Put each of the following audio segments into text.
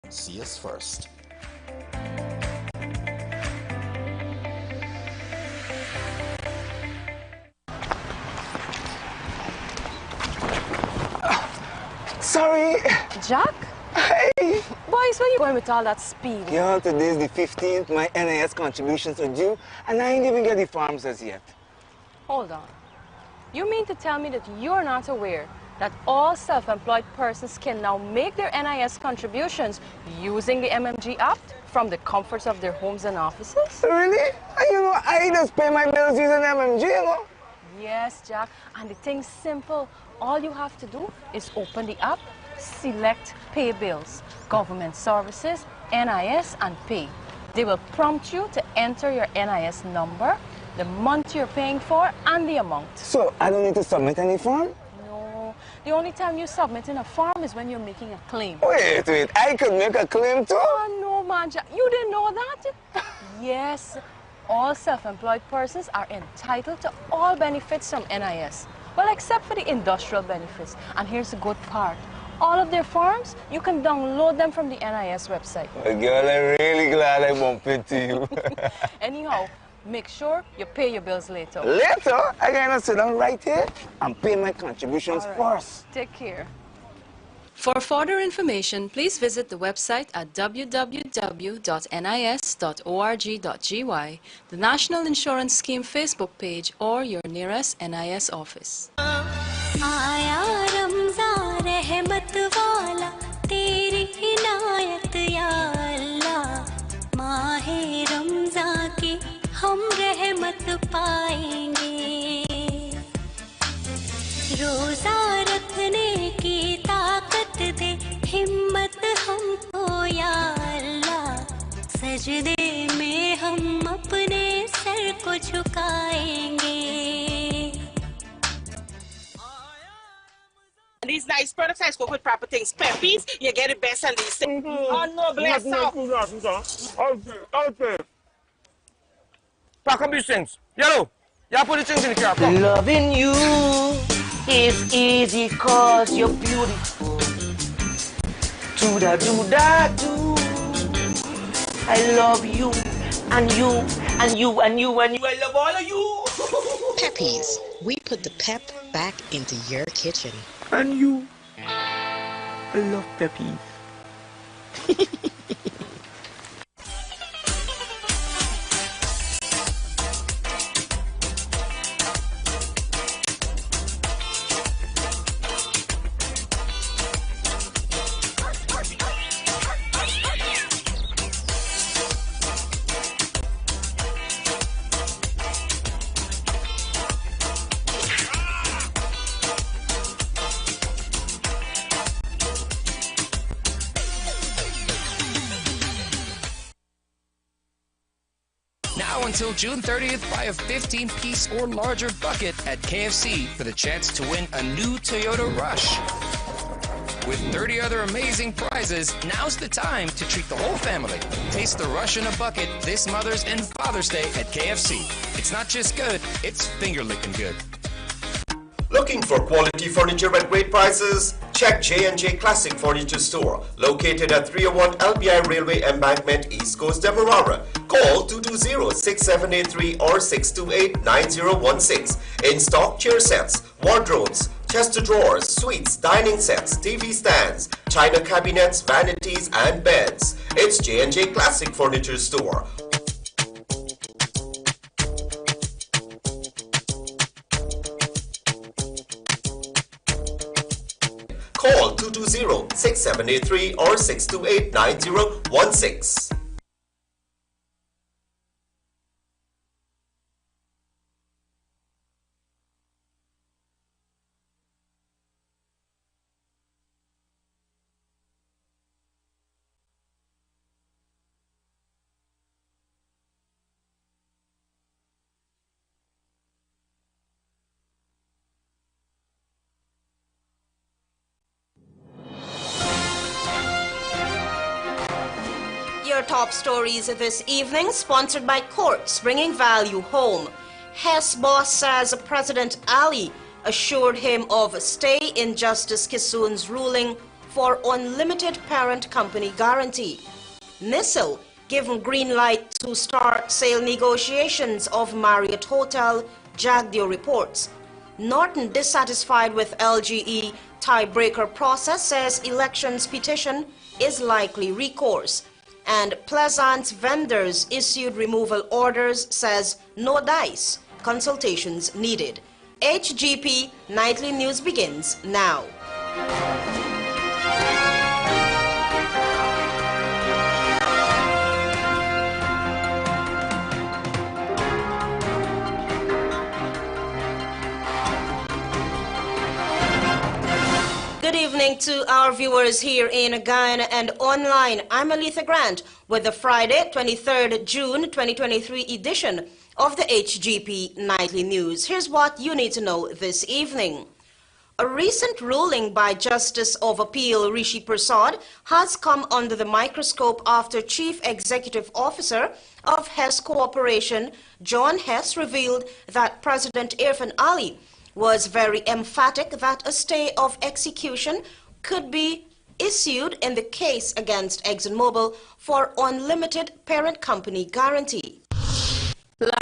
See us first. Sorry. Jack? Hey. Boys, where you going with all that speed? Yeah, today's the 15th. My NIS contributions are due, and I ain't even get the forms as yet. Hold on. You mean to tell me that you're not aware that all self-employed persons can now make their NIS contributions using the MMG app from the comforts of their homes and offices? Really? And you know, I just pay my bills using MMG, you know? Yes, Jack. And the thing's simple. All you have to do is open the app, select Pay Bills, Government Services, NIS, and Pay. They will prompt you to enter your NIS number, the month you're paying for, and the amount. So, I don't need to submit any form? No. The only time you submit in a form is when you're making a claim. Wait. I could make a claim too? Oh, no, man, Jack. You didn't know that? Yes. All self-employed persons are entitled to all benefits from NIS. Well, except for the industrial benefits. And here's the good part. All of their forms, you can download them from the NIS website. Well, girl, I'm really glad I bumped into you. Anyhow, make sure you pay your bills later. Later? I gotta sit down right here and pay my contributions first. Take care. For further information, please visit the website at www.nis.org.gy, the National Insurance Scheme Facebook page, or your nearest NIS office. रोजा रखने की ताकत दे हिम्मत हमको या अल्लाह सजदे में हम अपने सर को झुकाएंगे. These nice products I spoke with proper things. Peppies, you get it best and least. Oh no, bless up. Okay. Pack up these things. Yellow, you put the things in the car. Loving you is easy cause you're beautiful. Do-da-do-da-do. I love you, and you, and you, and you, and you. I love all of you. Peppies, we put the pep back into your kitchen. And you. I love Peppies. Until June 30th, buy a 15-piece or larger bucket at KFC for the chance to win a new Toyota Rush. With 30 other amazing prizes, now's the time to treat the whole family. Taste the Rush in a bucket this Mother's and Father's Day at KFC. It's not just good, it's finger-licking good. Looking for quality furniture at great prices? Check J&J Classic Furniture Store, located at 301 LBI Railway Embankment, East Coast, Demerara. Call 220-6783 or 628-9016. In stock chair sets, wardrobes, chest of drawers, suites, dining sets, TV stands, china cabinets, vanities and beds. It's J&J Classic Furniture Store. Call 220-6783 or 628-9016. Your top stories this evening, sponsored by Courts, bringing value home. Hess boss says President Ali assured him of stay in Justice Kissoon's ruling for unlimited parent company guarantee. NISL given green light to start sale negotiations of Marriott Hotel, Jagdeo reports. Norton dissatisfied with LGE tiebreaker process says elections petition is likely recourse. And Pleasant's vendors issued removal orders says no dice, consultations needed. HGP Nightly News begins now. Good evening to our viewers here in Guyana and online. I'm Aletha Grant with the Friday, 23rd June 2023 edition of the HGP Nightly News. Here's what you need to know this evening. A recent ruling by Justice of Appeal Rishi Prasad has come under the microscope after Chief Executive Officer of Hess Corporation, John Hess, revealed that President Irfan Ali was very emphatic that a stay of execution could be issued in the case against ExxonMobil for unlimited parent company guarantee.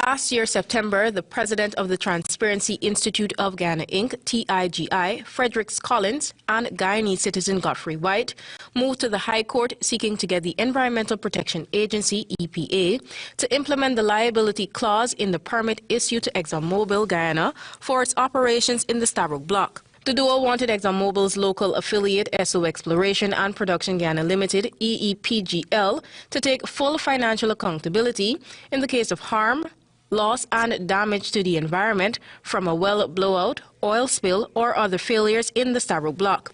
Last year, September, the president of the Transparency Institute of Ghana, Inc., TIGI, Fredericks Collins, and Guyanese citizen Godfrey White moved to the High Court seeking to get the Environmental Protection Agency, EPA, to implement the liability clause in the permit issued to ExxonMobil Guyana for its operations in the Stabroek Block. The duo wanted ExxonMobil's local affiliate, SO Exploration and Production Ghana Limited, EEPGL, to take full financial accountability in the case of harm, loss and damage to the environment from a well blowout, oil spill or other failures in the Stabroek Block.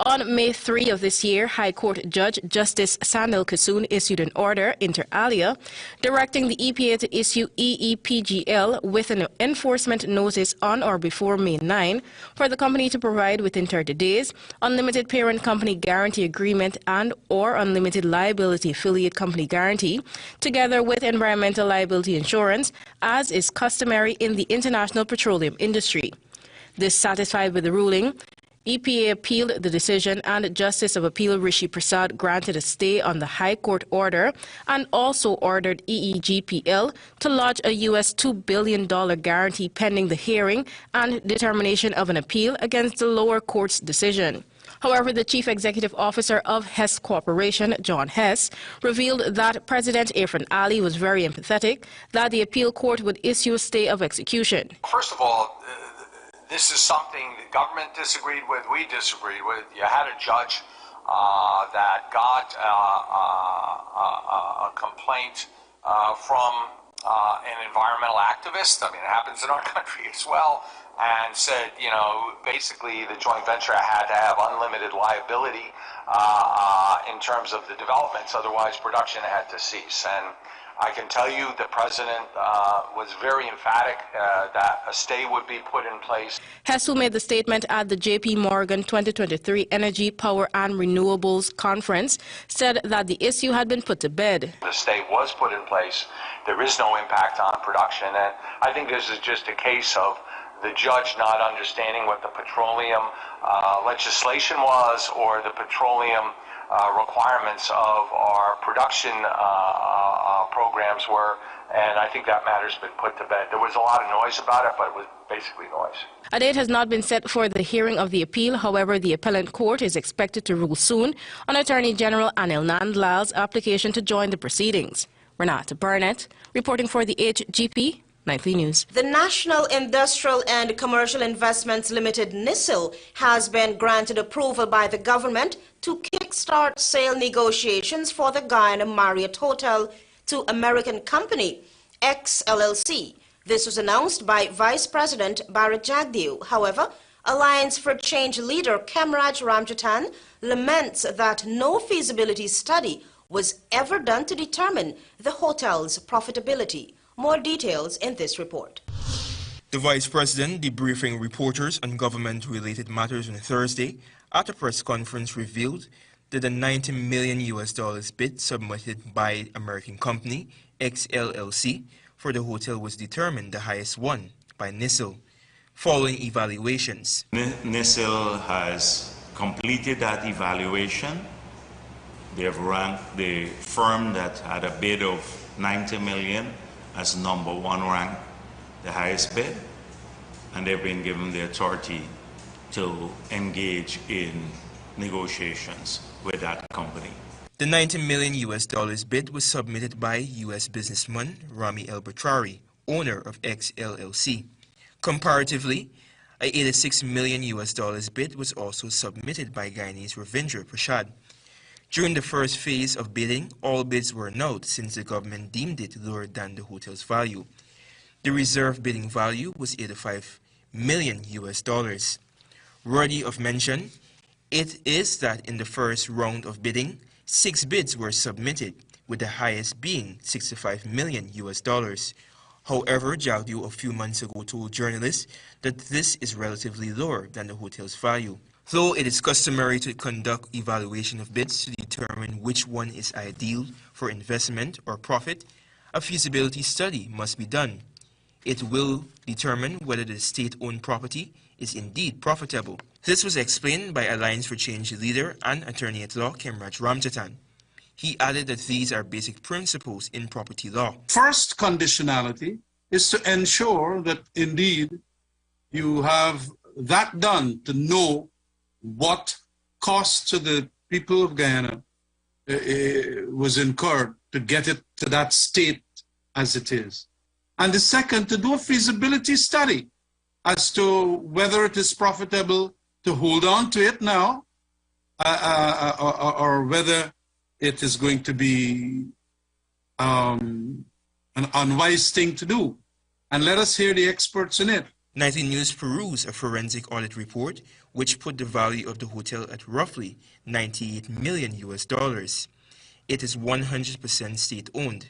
On May 3 of this year, High Court Judge Justice Sandel Kassoon issued an order, inter alia, directing the EPA to issue EEPGL with an enforcement notice on or before May 9 for the company to provide within 30 days unlimited parent company guarantee agreement and or unlimited liability affiliate company guarantee, together with environmental liability insurance, as is customary in the international petroleum industry. Dissatisfied with the ruling, EPA appealed the decision, and Justice of Appeal Rishi Prasad granted a stay on the High Court order and also ordered EEGPL to lodge a US $2 billion guarantee pending the hearing and determination of an appeal against the lower court's decision. However, the Chief Executive Officer of Hess Corporation, John Hess, revealed that President Irfan Ali was very empathetic that the appeal court would issue a stay of execution. First of all, this is something the government disagreed with, we disagreed with. You had a judge that got a complaint from an environmental activist. I mean, it happens in our country as well. And said, you know, basically the joint venture had to have unlimited liability in terms of the developments, otherwise production had to cease. And I can tell you the president was very emphatic that a stay would be put in place. Hess, who made the statement at the J.P. Morgan 2023 Energy, Power and Renewables Conference, said that the issue had been put to bed. The stay was put in place. There is no impact on production. And I think this is just a case of the judge not understanding what the petroleum legislation was or the petroleum requirements of our production programs were, and I think that matter's been put to bed. There was a lot of noise about it, but it was basically noise. A date has not been set for the hearing of the appeal. However, the appellate court is expected to rule soon on Attorney General Anil Nandlal's application to join the proceedings. Renata Burnett, reporting for the HGP Nightly News. The National Industrial and Commercial Investments Limited, NISL, has been granted approval by the government to kickstart sale negotiations for the Guyana Marriott Hotel to American company XLLC. This was announced by Vice President Bharat Jagdeo. However, Alliance for Change leader Kemraj Ramjatan laments that no feasibility study was ever done to determine the hotel's profitability. More details in this report. The Vice President debriefing reporters on government-related matters on Thursday at a press conference revealed that the $90 million bid submitted by American company XLLC for the hotel was determined the highest one by NISL following evaluations. NISL has completed that evaluation. They have ranked the firm that had a bid of 90 million as number one rank, the highest bid, and they've been given the authority to engage in negotiations with that company. The $90 million bid was submitted by U.S. businessman Rami El-Batrari, owner of X LLC. Comparatively, a $86 million bid was also submitted by Guyanese Ravindra Prashad. During the first phase of bidding, all bids were annulled since the government deemed it lower than the hotel's value. The reserve bidding value was $85 million. Worthy of mention, it is that in the first round of bidding, 6 bids were submitted, with the highest being $65 million. However, Jaldu a few months ago told journalists that this is relatively lower than the hotel's value. Though it is customary to conduct evaluation of bids to determine which one is ideal for investment or profit, a feasibility study must be done. It will determine whether the state-owned property is indeed profitable. This was explained by Alliance for Change leader and attorney at law Kemraj Ramjatan. He added that these are basic principles in property law. First conditionality is to ensure that indeed you have that done to know what cost to the people of Guyana was incurred to get it to that state as it is. And the second, to do a feasibility study as to whether it is profitable to hold on to it now or whether it is going to be an unwise thing to do. And let us hear the experts in it. Nightly News perused a forensic audit report which put the value of the hotel at roughly $98 million. It is 100% state-owned.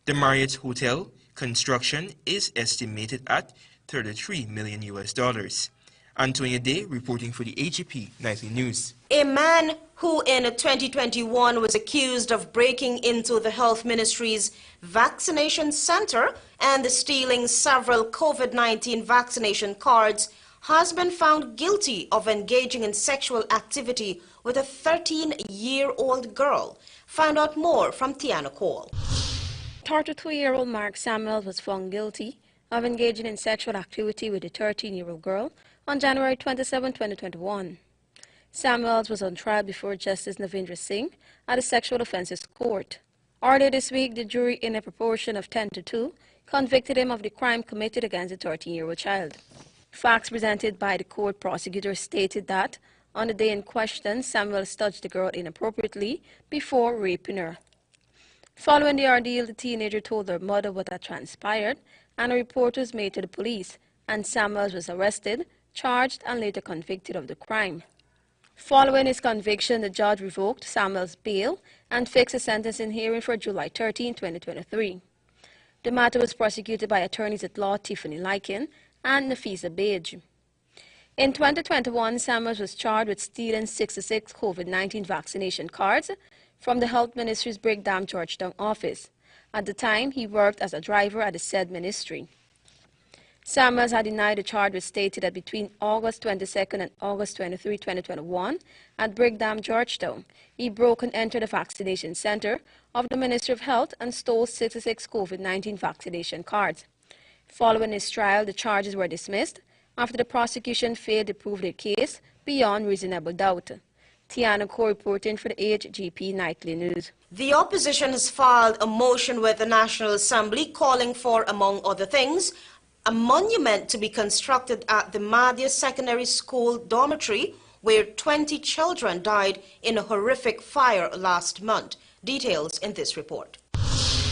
The Marriott Hotel construction is estimated at $33 million. Antonia Day reporting for the HGP Nightly News. A man who in 2021 was accused of breaking into the Health Ministry's vaccination center and stealing several COVID-19 vaccination cards has been found guilty of engaging in sexual activity with a 13-year-old girl. Find out more from Tiana Cole. 32-year-old Mark Samuels was found guilty of engaging in sexual activity with a 13-year-old girl on January 27, 2021. Samuels was on trial before Justice Navindra Singh at the Sexual Offences Court. Earlier this week, the jury, in a proportion of 10-2, convicted him of the crime committed against the 13-year-old child. Facts presented by the court prosecutor stated that on the day in question, Samuels touched the girl inappropriately before raping her. Following the ordeal, the teenager told her mother what had transpired, and a report was made to the police, and Samuels was arrested, charged, and later convicted of the crime. Following his conviction, the judge revoked Samuels' bail and fixed a sentencing hearing for July 13, 2023. The matter was prosecuted by attorneys at law Tiffany Lykin and Nafisa Bage. In 2021, Samuels was charged with stealing 66 COVID-19 vaccination cards from the Health Ministry's Brigham Georgetown office. At the time, he worked as a driver at the said ministry. Samuels had denied the charge, which stated that between August 22nd and August 23, 2021, at Brigham Georgetown, he broke and entered the vaccination center of the Ministry of Health and stole 66 COVID-19 vaccination cards. Following his trial, the charges were dismissed after the prosecution failed to prove their case beyond reasonable doubt. Tiana Ko reporting for the HGP Nightly News. The opposition has filed a motion with the National Assembly calling for, among other things, a monument to be constructed at the Madhya Secondary School dormitory where 20 children died in a horrific fire last month. Details in this report.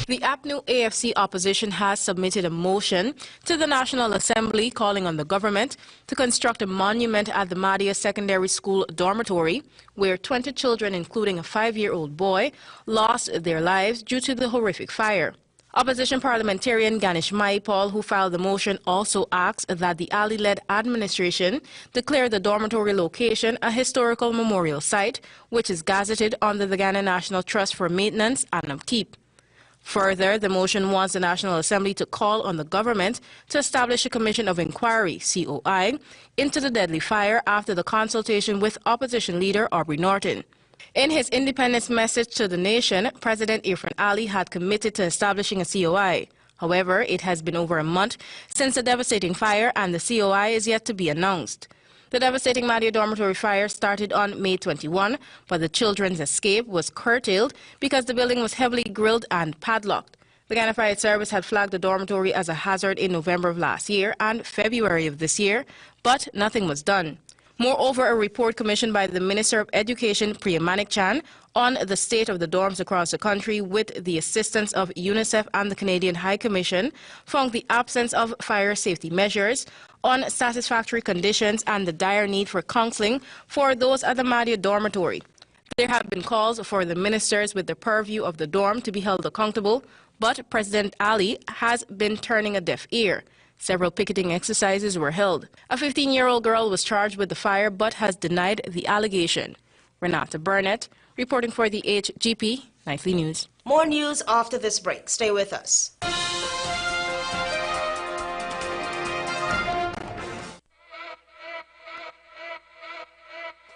The APNU AFC opposition has submitted a motion to the National Assembly calling on the government to construct a monument at the Madhya Secondary School dormitory where 20 children, including a 5-year-old boy, lost their lives due to the horrific fire. Opposition parliamentarian Ganesh Maipal, who filed the motion, also asks that the Ali-led administration declare the dormitory location a historical memorial site, which is gazetted under the Ghana National Trust for Maintenance and Upkeep. Further, the motion wants the National Assembly to call on the government to establish a Commission of Inquiry, COI, into the deadly fire after the consultation with opposition leader Aubrey Norton. In his independence message to the nation, President Irfan Ali had committed to establishing a COI. However, it has been over a month since the devastating fire and the COI is yet to be announced. The devastating Madia dormitory fire started on May 21, but the children's escape was curtailed because the building was heavily grilled and padlocked. The Ghana Fire Service had flagged the dormitory as a hazard in November of last year and February of this year, but nothing was done. Moreover, a report commissioned by the Minister of Education, Priya Manik-Chan, on the state of the dorms across the country with the assistance of UNICEF and the Canadian High Commission found the absence of fire safety measures, unsatisfactory conditions and the dire need for counseling for those at the Madia dormitory. There have been calls for the ministers with the purview of the dorm to be held accountable, but President Ali has been turning a deaf ear. Several picketing exercises were held. A 15-year-old girl was charged with the fire but has denied the allegation. Renata Burnett, reporting for the HGP Nightly News. More news after this break. Stay with us.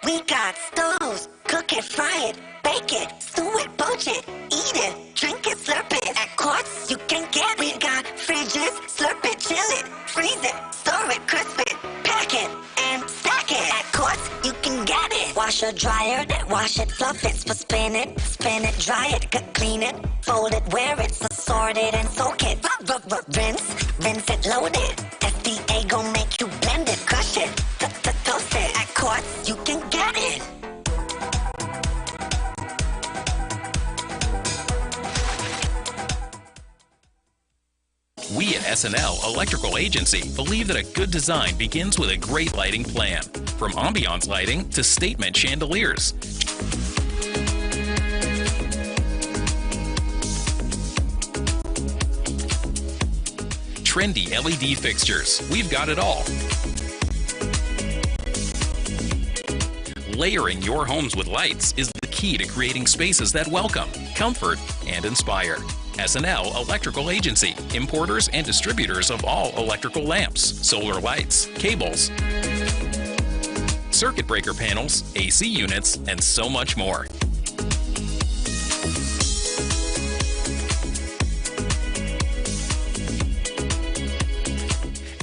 We got stoves, cook it, fry it, bake it, stew it, poach it, eat it, drink it, slurp it. At Quartz, you can get it. We got fridges, slurp it, chill it, freeze it, store it, crisp it, pack it, and stack it. At Quartz, you can get it. Washer, dryer, wash it, fluff it, spin it, dry it, clean it, fold it, wear it, sort it, and soak it. Rinse it, load it. SDA gon' make you blend it, crush it, toast it. At Quartz, you can get it. We at SNL Electrical Agency believe that a good design begins with a great lighting plan. From ambiance lighting to statement chandeliers. Trendy LED fixtures, we've got it all. Layering your homes with lights is the key to creating spaces that welcome, comfort, and inspire. SNL Electrical Agency, importers and distributors of all electrical lamps, solar lights, cables, circuit breaker panels, AC units, and so much more.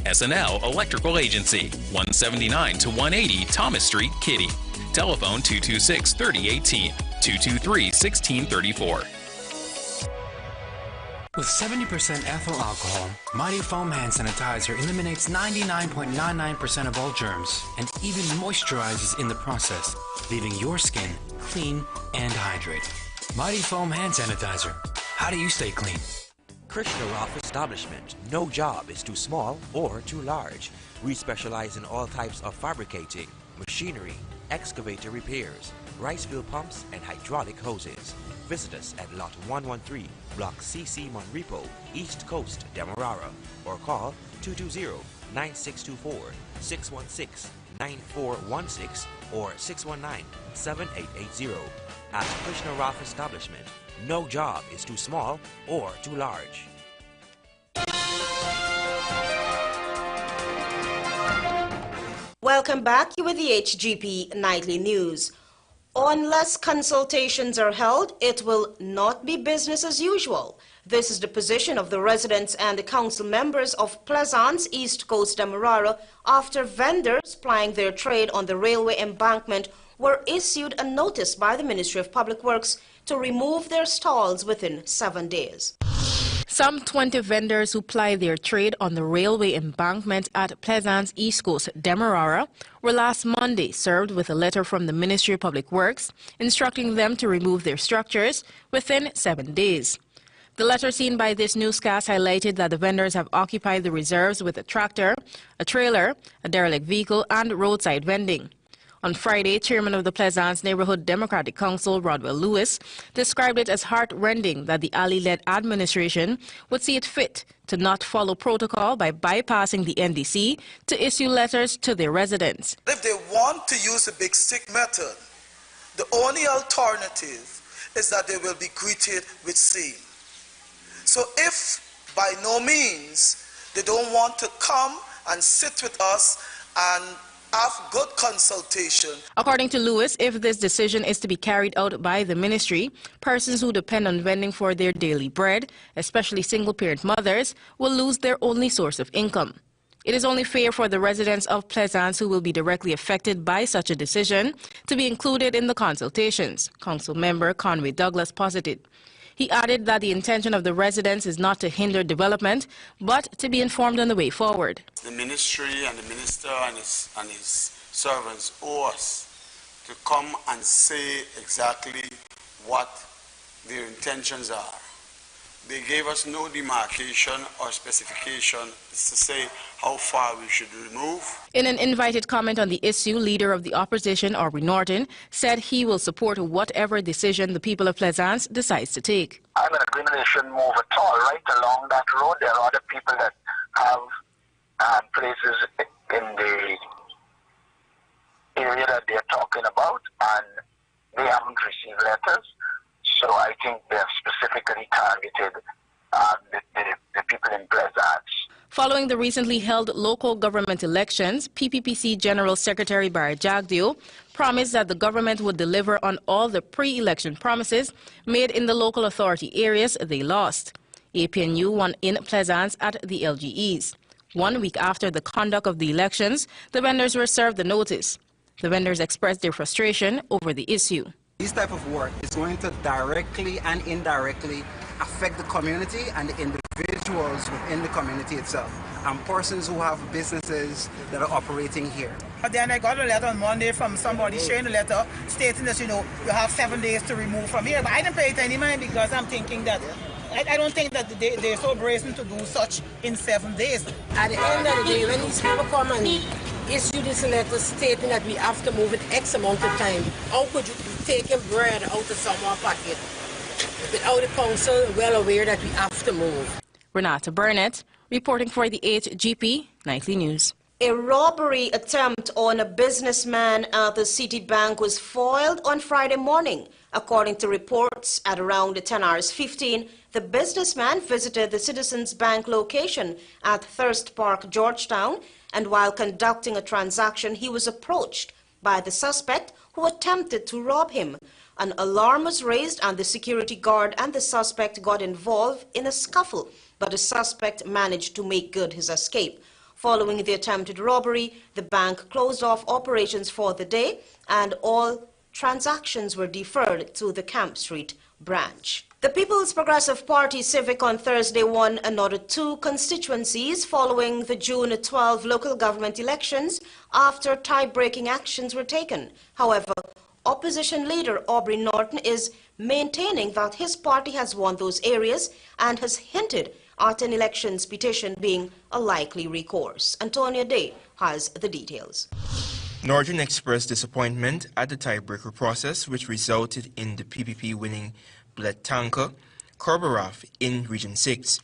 SNL Electrical Agency, 179 to 180 Thomas Street, Kitty. Telephone 226-3018, 223-1634. With 70% ethyl alcohol, Mighty Foam Hand Sanitizer eliminates 99.99% of all germs and even moisturizes in the process, leaving your skin clean and hydrated. Mighty Foam Hand Sanitizer. How do you stay clean? Krishna Roth Establishment. No job is too small or too large. We specialize in all types of fabricating, machinery, excavator repairs, rice field pumps, and hydraulic hoses. Visit us at Lot 113, Block CC Monrepo, East Coast, Demerara, or call 220-9624, 616-9416, or 619-7880. At Krishna Roth Establishment, no job is too small or too large. Welcome back. You with the HGP Nightly News. Unless consultations are held, it will not be business as usual. This is the position of the residents and the council members of Pleasance, East Coast, Demerara, after vendors plying their trade on the railway embankment were issued a notice by the Ministry of Public Works to remove their stalls within 7 days. Some 20 vendors who ply their trade on the railway embankment at Pleasance, East Coast, Demerara, were last Monday served with a letter from the Ministry of Public Works instructing them to remove their structures within 7 days. The letter seen by this newscast highlighted that the vendors have occupied the reserves with a tractor, a trailer, a derelict vehicle, and roadside vending. On Friday, Chairman of the Pleasance Neighborhood Democratic Council, Rodwell Lewis, described it as heart-rending that the Ali-led administration would see it fit to not follow protocol by bypassing the NDC to issue letters to their residents. If they want to use the big stick method, the only alternative is that they will be greeted with same. So if by no means they don't want to come and sit with us and have good consultation. According to Lewis, if this decision is to be carried out by the ministry, persons who depend on vending for their daily bread, especially single-parent mothers, will lose their only source of income. It is only fair for the residents of Plaisance who will be directly affected by such a decision to be included in the consultations, Council Member Conway Douglas posited. He added that the intention of the residents is not to hinder development, but to be informed on the way forward. The ministry and the minister and his servants owe us to come and say exactly what their intentions are. They gave us no demarcation or specification to say how far we should remove. In an invited comment on the issue, leader of the opposition, Aubrey Norton, said he will support whatever decision the people of Plaisance decides to take. I'm in agreement they shouldn't move at all. Right along that road, there are other people that have places in the area that they're talking about, and they haven't received letters. So I think they have specifically targeted the people in Plaisance. Following the recently held local government elections, PPPC General Secretary Barry Jagdeo promised that the government would deliver on all the pre-election promises made in the local authority areas they lost. APNU won in Plaisance at the LGEs. 1 week after the conduct of the elections, the vendors were served the notice. The vendors expressed their frustration over the issue. This type of work is going to directly and indirectly affect the community and the individuals within the community itself, and persons who have businesses that are operating here. But then I got a letter on Monday from somebody sharing a letter stating that, you have 7 days to remove from here. But I didn't pay it any mind because I'm thinking that I don't think that they're so brazen to do such in 7 days. At the end of the day, when these people come and issue this letter stating that we have to move it X amount of time, how could you be taking bread out of someone's pocket without the council well aware that we have to move? Renata Burnett, reporting for the HGP Nightly News. A robbery attempt on a businessman at the Citibank was foiled on Friday morning. According to reports, at around 10:15, the businessman visited the Citizens Bank location at Thirst Park, Georgetown, and while conducting a transaction, he was approached by the suspect who attempted to rob him. An alarm was raised and the security guard and the suspect got involved in a scuffle, but the suspect managed to make good his escape. Following the attempted robbery, the bank closed off operations for the day and all transactions were deferred to the Camp Street branch. The People's Progressive Party Civic on Thursday won another 2 constituencies following the June 12 local government elections after tie-breaking actions were taken. However, opposition leader Aubrey Norton is maintaining that his party has won those areas and has hinted at an elections petition being a likely recourse. Antonia Day has the details. Norton expressed disappointment at the tiebreaker process, which resulted in the PPP winning Bletanka, Korborov in Region 6.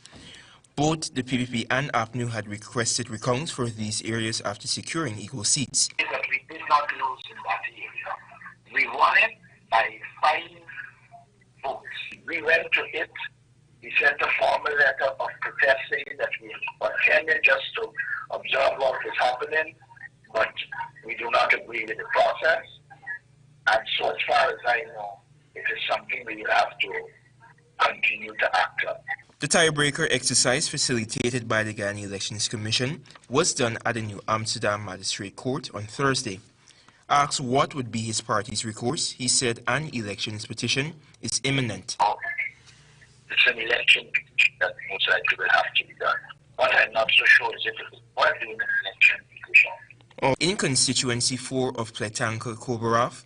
Both the PPP and APNU had requested recounts for these areas after securing equal seats. That we did not lose in that area. We won it by 5 votes. We went to it. We sent a formal letter of protest saying that we attended just to observe what was happening, but we do not agree with the process. And so as far as I know, it is something we will have to continue to act on. The tiebreaker exercise facilitated by the Ghana Elections Commission was done at the New Amsterdam Magistrate Court on Thursday. Asked what would be his party's recourse, he said an elections petition is imminent. It's an election that most likely will have to be done. What I'm not so sure is if it's worth doing an election petition. In constituency 4 of Pletanka Koborov,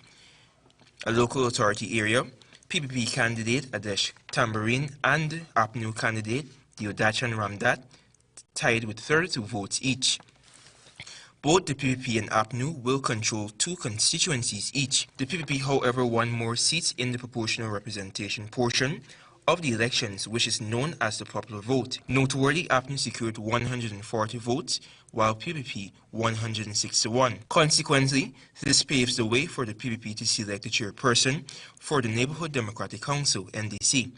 a local authority area, PPP candidate Adesh Tambourine and APNU candidate Deodachan Ramdat tied with 32 votes each. Both the PPP and APNU will control 2 constituencies each. The PPP, however, won more seats in the proportional representation portion of the elections, which is known as the popular vote. Noteworthy, APNU secured 140 votes, while PPP 161. Consequently, this paves the way for the PPP to select a chairperson for the Neighborhood Democratic Council, NDC.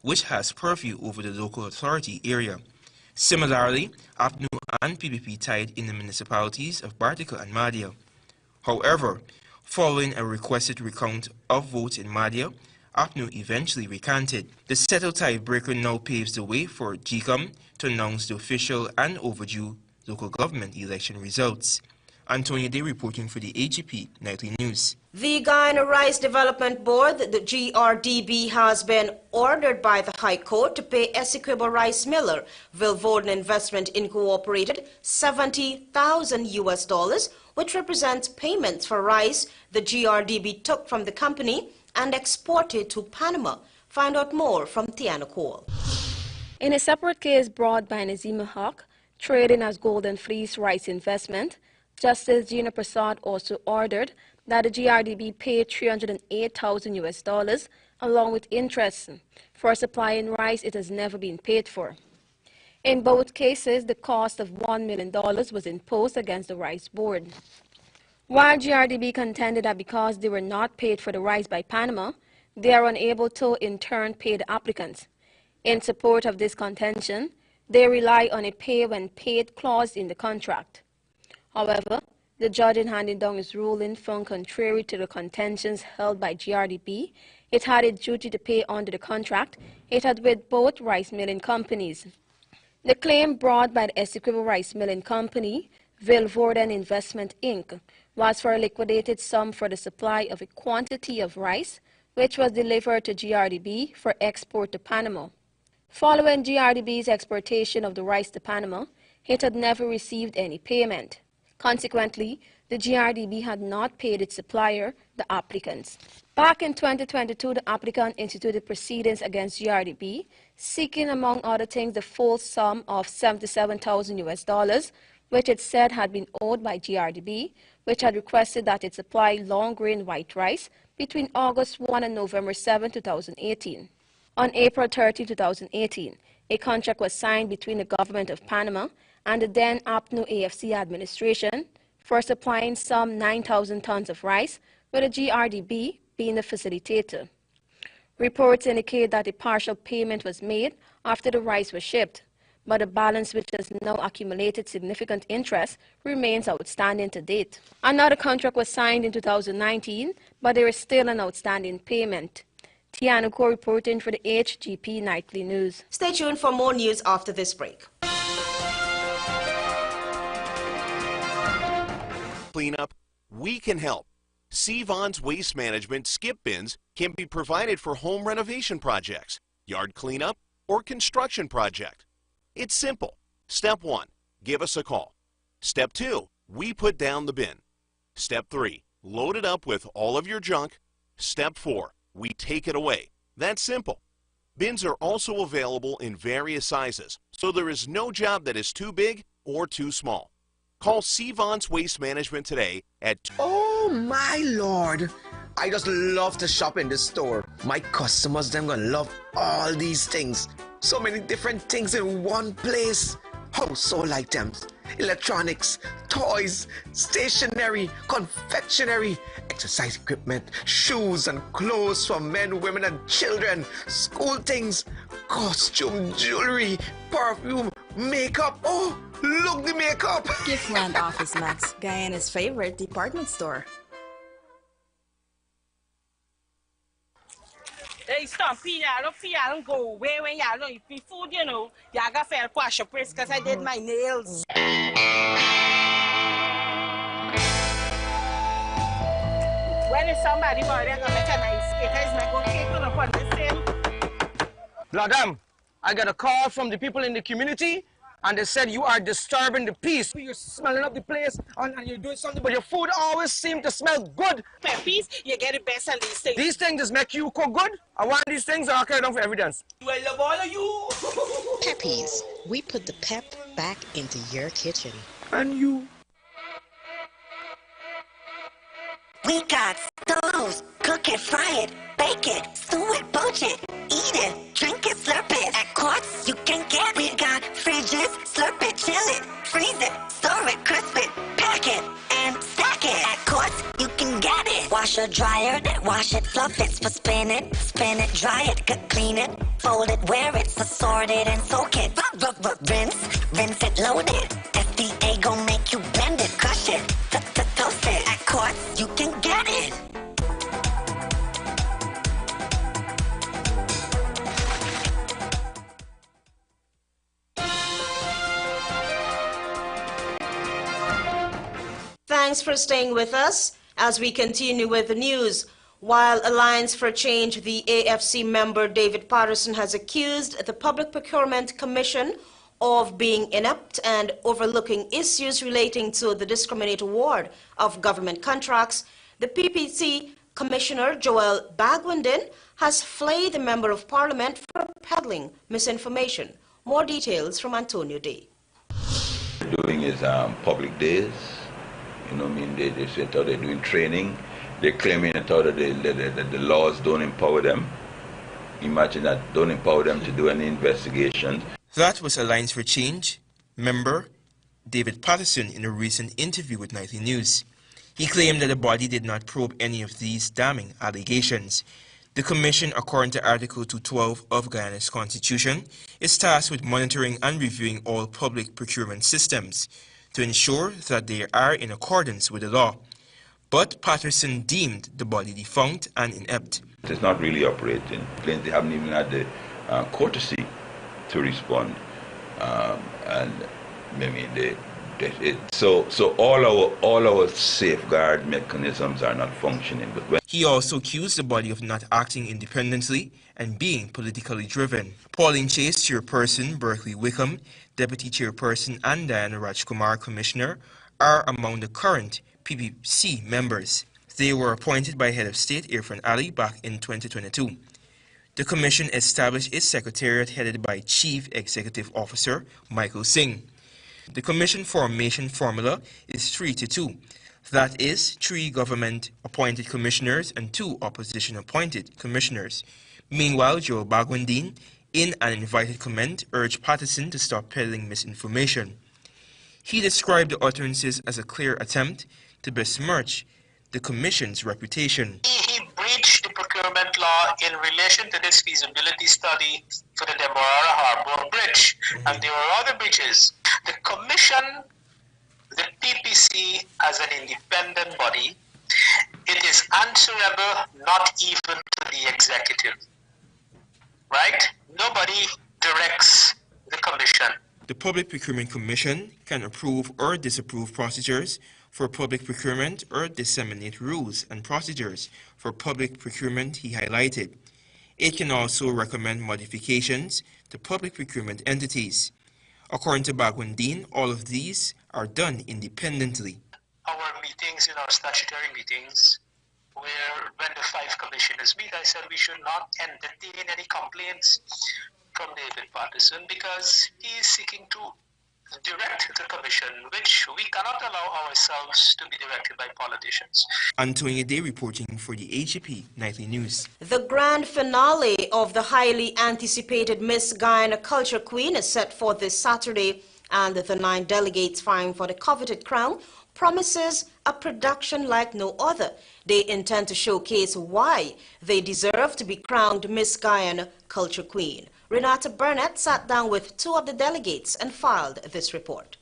which has purview over the local authority area. Similarly, APNU and PPP tied in the municipalities of Bartica and Mahdia. However, following a requested recount of votes in Mahdia, APNU eventually recanted. The settled tiebreaker now paves the way for GCOM to announce the official and overdue local government election results. Antonia Day reporting for the HGP Nightly News. The Guyana Rice Development Board, the GRDB, has been ordered by the High Court to pay Essequibo Rice Miller, Vilvoorden Investment Incorporated, $70,000, which represents payments for rice the GRDB took from the company and exported to Panama. Find out more from Tiana Cole. In a separate case brought by Nazima Haq, trading as Golden Fleece Rice Investment, Justice Gina Prasad also ordered that the GRDB pay $308,000 along with interest for supplying rice it has never been paid for. In both cases, the cost of $1 million was imposed against the rice board. While GRDB contended that because they were not paid for the rice by Panama, they are unable to in turn pay the applicants. In support of this contention, they rely on a pay when paid clause in the contract. However, the judge in handing down his ruling found contrary to the contentions held by GRDB, it had a duty to pay under the contract it had with both rice milling companies. The claim brought by the Essequibo Rice Milling Company, Vilvoorden Investment Inc., was for a liquidated sum for the supply of a quantity of rice which was delivered to GRDB for export to Panama. Following GRDB's exportation of the rice to Panama, it had never received any payment. Consequently, the GRDB had not paid its supplier, the applicants. Back in 2022, the applicant instituted proceedings against GRDB, seeking, among other things, the full sum of $77,000, which it said had been owed by GRDB, which had requested that it supply long-grain white rice between August 1 and November 7, 2018. On April 30, 2018, a contract was signed between the government of Panama and the then APNU AFC administration for supplying some 9,000 tons of rice, with the GRDB being the facilitator. Reports indicate that a partial payment was made after the rice was shipped, but the balance, which has now accumulated significant interest, remains outstanding to date. Another contract was signed in 2019, but there is still an outstanding payment. Tiana Ko reporting for the HGP Nightly News. Stay tuned for more news after this break. Cleanup, we can help. Sevon's Waste Management skip bins can be provided for home renovation projects, yard cleanup, or construction project. It's simple. Step 1, give us a call. Step 2, we put down the bin. Step 3, load it up with all of your junk. Step 4, we take it away. That's simple. Bins are also available in various sizes, so there is no job that is too big or too small. Call Sevon's Waste Management today at... Oh my lord! I just love to shop in this store. My customers, them gonna love all these things. So many different things in one place. Household items, electronics, toys, stationery, confectionery, exercise equipment, shoes and clothes for men, women and children, school things, costume, jewelry, perfume, makeup. Oh, look the makeup! Giftland Office Max, Guyana's favorite department store. Hey, stop, don't go away when y'all know if food, you know, y'all got fair wash your place because I did my nails. When is somebody more they're gonna make a nice cake, it's not gonna cake on upon the same. Madam, I got a call from the people in the community and they said you are disturbing the peace. You're smelling up the place and you're doing something, but your food always seems to smell good. Peppies, you get the best on these things. These things just make you cook good. I want these things are carried on for evidence. I love all of you. Peppies, we put the pep back into your kitchen. And you. We got stoves. Cook it, fry it, bake it, stew it, poach it, eat it, drink it, slurp it. At Quartz, you can get it. We got fridges, slurp it, chill it, freeze it, store it, crisp it, pack it, and stack it. At Quartz, you can get it. Wash washer dryer, then wash it, fluff it, spin it, dry it, clean it, fold it, wear it, sort it and soak it, rinse it, load it. FDA gon' make you blend it, crush it, toast it. At Quartz, you can get it. Thanks for staying with us as we continue with the news. While Alliance for Change, the AFC member David Patterson has accused the Public Procurement Commission of being inept and overlooking issues relating to the discriminate award of government contracts, the PPC Commissioner Joel Bagwandin has flayed the Member of Parliament for peddling misinformation. More details from Antonio Day. Doing is public days. You know what I mean? They said how they're doing training. They're claiming that the laws don't empower them. Imagine that, don't empower them to do any investigations. That was Alliance for Change member David Patterson in a recent interview with Nightly News. He claimed that the body did not probe any of these damning allegations. The Commission, according to Article 212 of Guyana's Constitution, is tasked with monitoring and reviewing all public procurement systems to ensure that they are in accordance with the law. But Patterson deemed the body defunct and inept. It's not really operating. They haven't even had the courtesy to respond. And I mean, so all our safeguard mechanisms are not functioning. But he also accused the body of not acting independently and being politically driven. Pauline Chase, Chairperson, Berkeley Wickham, Deputy Chairperson, and Diana Rajkumar, Commissioner, are among the current PPC members. They were appointed by Head of State Irfan Ali back in 2022. The Commission established its secretariat headed by Chief Executive Officer Michael Singh. The Commission formation formula is 3-2. That is, 3 government-appointed commissioners and 2 opposition-appointed commissioners. Meanwhile, Joel Bagwandin, in an invited comment, urged Patterson to stop peddling misinformation. He described the utterances as a clear attempt to besmirch the Commission's reputation. He breached the procurement law in relation to this feasibility study for the Demerara Harbour Bridge, and there were other bridges. The Commission, the PPC, as an independent body, it is answerable not even to the executive. Right? Nobody directs the Commission. The Public Procurement Commission can approve or disapprove procedures for public procurement or disseminate rules and procedures for public procurement, he highlighted. It can also recommend modifications to public procurement entities. According to Bagwandin, all of these are done independently. Our meetings, in our statutory meetings, where when the 5 commissioners meet, I said we should not entertain any complaints from David Patterson because he is seeking to direct the Commission, which we cannot allow ourselves to be directed by politicians. Antonio Day reporting for the HGP Nightly News. The grand finale of the highly anticipated Miss Guyana Culture Queen is set for this Saturday, and the 9 delegates vying for the coveted crown promises a production like no other. They intend to showcase why they deserve to be crowned Miss Guyana Culture Queen. Renata Burnett sat down with 2 of the delegates and filed this report.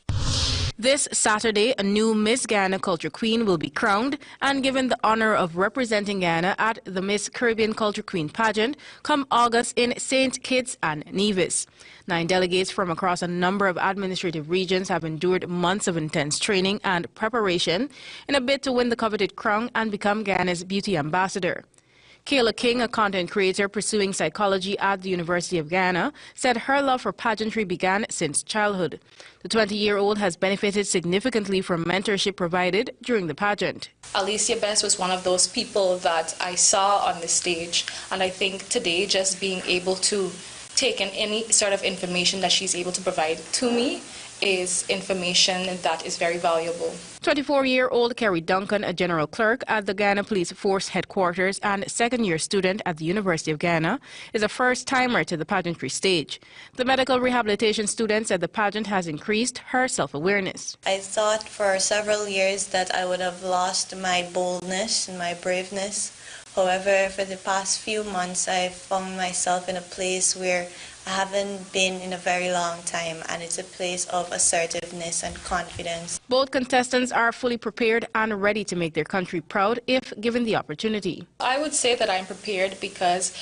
This Saturday, a new Miss Guyana Culture Queen will be crowned and given the honor of representing Guyana at the Miss Caribbean Culture Queen pageant come August in St. Kitts and Nevis. 9 delegates from across a number of administrative regions have endured months of intense training and preparation in a bid to win the coveted crown and become Guyana's beauty ambassador. Kayla King, a content creator pursuing psychology at the University of Guyana, said her love for pageantry began since childhood. The 20-year-old has benefited significantly from mentorship provided during the pageant. Alicia Best was one of those people that I saw on the stage, and I think today just being able to taken. Any sort of information that she's able to provide to me is information that is very valuable. 24-year-old Kerry Duncan, a general clerk at the Ghana Police Force headquarters and second-year student at the University of Ghana, is a first-timer to the pageantry stage. The medical rehabilitation student said the pageant has increased her self-awareness. I thought for several years that I would have lost my boldness and my braveness. However, for the past few months, I've found myself in a place where I haven't been in a very long time, and it's a place of assertiveness and confidence. Both contestants are fully prepared and ready to make their country proud if given the opportunity. I would say that I'm prepared because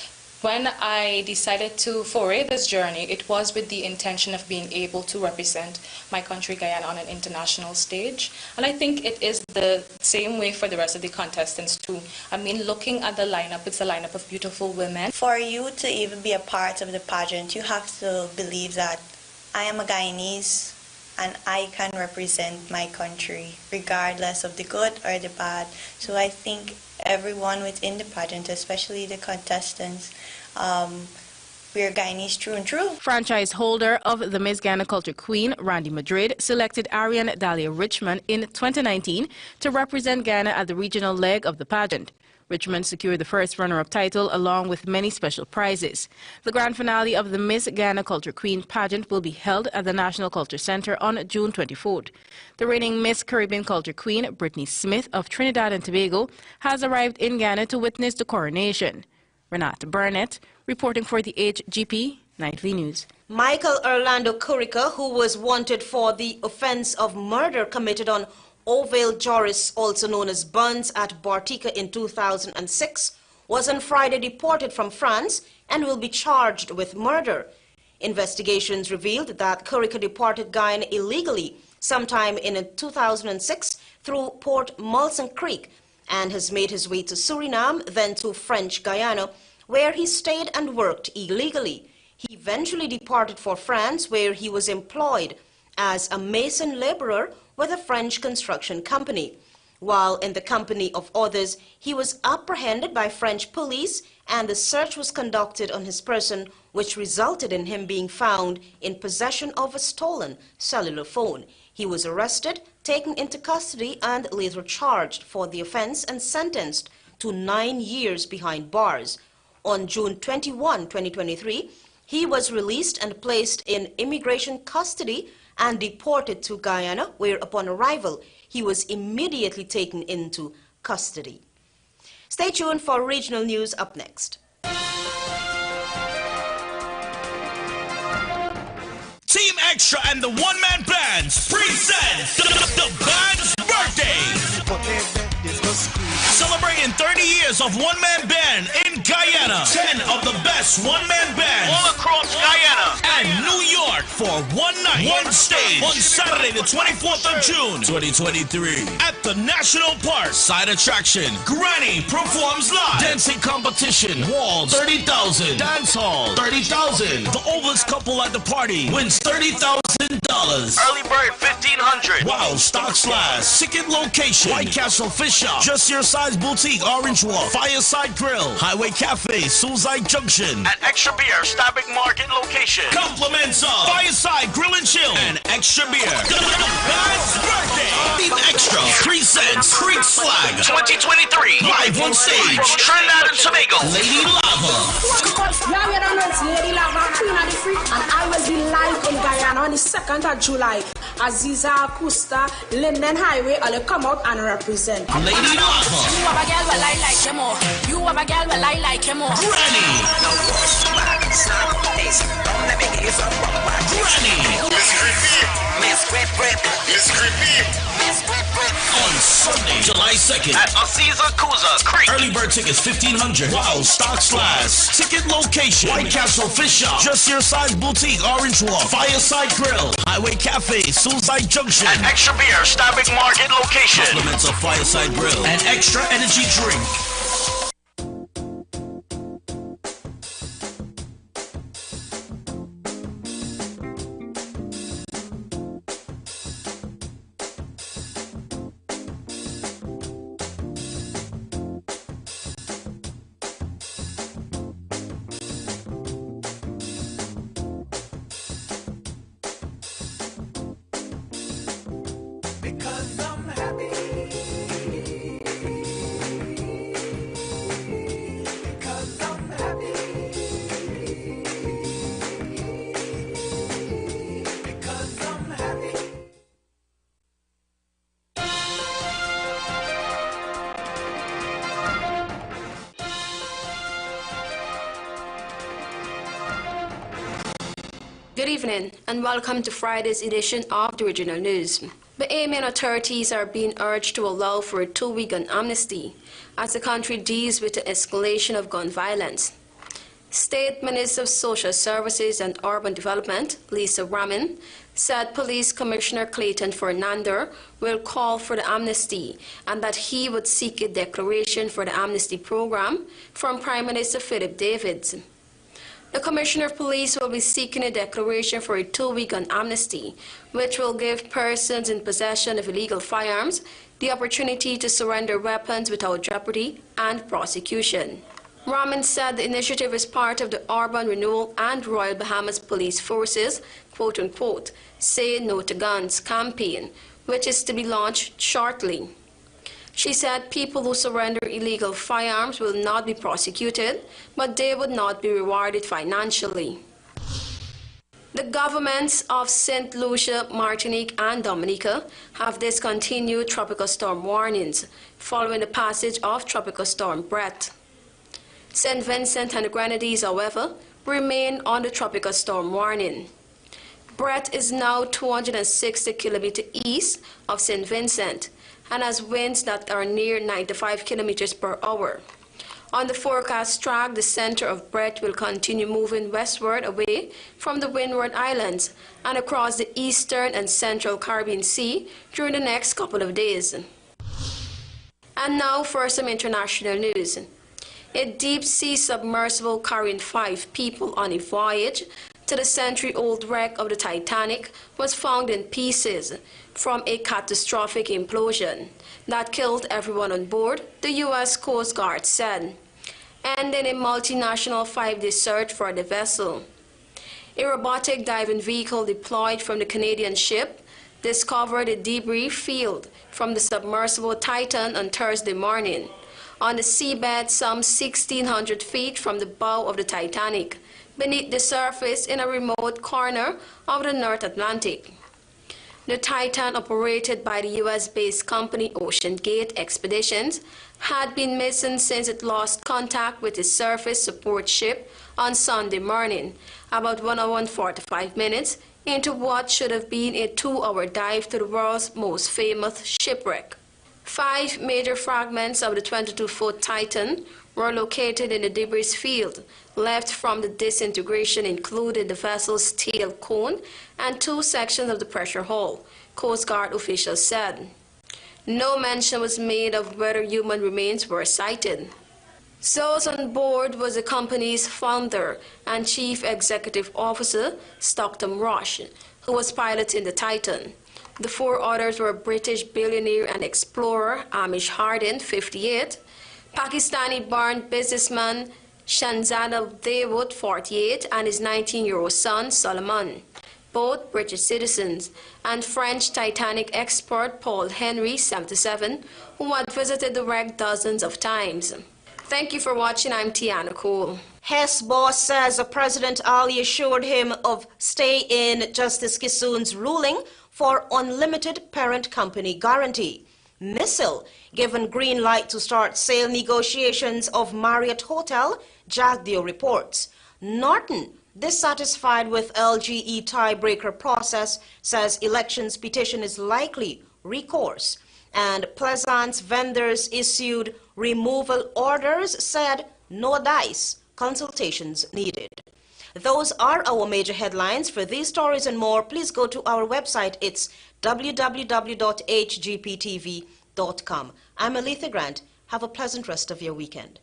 when I decided to foray this journey, it was with the intention of being able to represent my country, Guyana, on an international stage. And I think it is the same way for the rest of the contestants too. I mean, looking at the lineup, it's a lineup of beautiful women. For you to even be a part of the pageant, you have to believe that I am a Guyanese and I can represent my country, regardless of the good or the bad. So I think everyone within the pageant, especially the contestants, we're Guyanese true and true. Franchise holder of the Miss Ghana Culture Queen, Randy Madrid, selected Ariane Dahlia Richmond in 2019 to represent Ghana at the regional leg of the pageant. Richmond secured the first runner-up title along with many special prizes. The grand finale of the Miss Ghana Culture Queen pageant will be held at the National Culture Center on June 24th. The reigning Miss Caribbean Culture Queen, Brittany Smith of Trinidad and Tobago, has arrived in Ghana to witness the coronation. Renata Burnett, reporting for the HGP Nightly News. Michael Orlando Kurica, who was wanted for the offense of murder committed on Ovale Joris, also known as Buns, at Bartica in 2006, was on Friday deported from France and will be charged with murder. Investigations revealed that Kurica departed Guyana illegally sometime in 2006 through Port Molson Creek and has made his way to Suriname, then to French Guyana, where he stayed and worked illegally. He eventually departed for France, where he was employed as a mason laborer with a French construction company. While in the company of others, he was apprehended by French police and the search was conducted on his person, which resulted in him being found in possession of a stolen cellular phone. He was arrested, taken into custody and later charged for the offense and sentenced to 9 years behind bars. On June 21, 2023, he was released and placed in immigration custody and deported to Guyana, where upon arrival, he was immediately taken into custody. Stay tuned for regional news up next. Team Extra and the one-man bands present the band's birthday. Celebrating 30 years of one-man band in Guyana. 10 of the best one-man bands all across Guyana and New York for one night, one stage on Saturday the 24th of June 2023 at the National Park. Side attraction, Granny performs live. Dancing competition, walls 30,000. Dance hall 30,000. The oldest couple at the party wins $30,000. Early bird 1,500. Wow, stocks last. Ticket location, White Castle Fish Shop, Just Your Size Boutique, Orange Walk, Fireside Grill, Highway Cafe, Suicide Junction, and Extra Beer, Stabic Market location. Compliments of Fireside Grill and Chill and Extra Beer. The band's birthday. Team Extra presents Creek Slag 2023 live on stage. From Trinidad and Tobago, Lady Lava. Yeah, we don't know it's Lady Lava, Queen of the Freak, and I will be live in Guyana on the 2nd of July. Aziza, Kusta, Linden Highway, I'll come out and represent. Lady Lava. You have a girl well I like him more. You have a girl well I like him more. Granny. On Sunday, July 2nd at Aziza Kuza Creek. Early bird tickets $1,500. Wow, stocks last. Ticket location, White Castle Fish Shop, Just Your Size Boutique, Orange Walk, Fireside Grill, Highway Cafe, Suicide Junction, and Extra Beer, Stabic Market location. Compliments of Fireside Grill and Extra Energy Drink. Good evening and welcome to Friday's edition of the Regional News. Bahamian authorities are being urged to allow for a 2-week gun amnesty as the country deals with the escalation of gun violence. State Minister of Social Services and Urban Development, Lisa Ramin, said Police Commissioner Clayton Fernandez will call for the amnesty and that he would seek a declaration for the amnesty program from Prime Minister Philip Davids. The Commissioner of Police will be seeking a declaration for a 2-week gun amnesty, which will give persons in possession of illegal firearms the opportunity to surrender weapons without jeopardy and prosecution. Ramin said the initiative is part of the Urban Renewal and Royal Bahamas Police Forces, quote-unquote, Say No to Guns campaign, which is to be launched shortly. She said people who surrender illegal firearms will not be prosecuted, but they would not be rewarded financially. The governments of St. Lucia, Martinique, and Dominica have discontinued tropical storm warnings following the passage of Tropical Storm Brett. St. Vincent and the Grenadines, however, remain on the tropical storm warning. Brett is now 260 kilometers east of St. Vincent and has winds that are near 95 kilometers per hour. On the forecast track, the center of Brett will continue moving westward away from the Windward Islands and across the eastern and central Caribbean Sea during the next couple of days. And now for some international news. A deep-sea submersible carrying 5 people on a voyage to the century-old wreck of the Titanic was found in pieces from a catastrophic implosion that killed everyone on board, the U.S. Coast Guard said, ending a multinational 5-day search for the vessel. A robotic diving vehicle deployed from the Canadian ship discovered a debris field from the submersible Titan on Thursday morning, on the seabed some 1,600 feet from the bow of the Titanic, beneath the surface in a remote corner of the North Atlantic. The Titan, operated by the U.S.-based company Ocean Gate Expeditions, had been missing since it lost contact with its surface support ship on Sunday morning, about 1 hour and 45 minutes into what should have been a 2-hour dive to the world's most famous shipwreck. 5 major fragments of the 22-foot Titan were located in the debris field left from the disintegration, including the vessel's tail cone and 2 sections of the pressure hull, Coast Guard officials said. No mention was made of whether human remains were sighted. Those on board was the company's founder and chief executive officer, Stockton Rush, who was piloting the Titan. The 4 others were British billionaire and explorer Amish Hardin, 58, Pakistani-born businessman Shanzana Dawood, 48, and his 19-year-old son, Solomon, both British citizens, and French Titanic expert Paul Henry, 77, who had visited the wreck dozens of times. Thank you for watching. I'm Tiana Cole. Hess boss says President Ali assured him of stay in Justice Kissoon's ruling for unlimited parent company guarantee. Missile given green light to start sale negotiations of Marriott Hotel, Jagdeo reports. Norton, dissatisfied with LGE tiebreaker process, says elections petition is likely recourse. And Pleasant's vendors issued removal orders, said no dice, consultations needed. Those are our major headlines. For these stories and more, please go to our website. It's www.hgptv.com. I'm Aletha Grant. Have a pleasant rest of your weekend.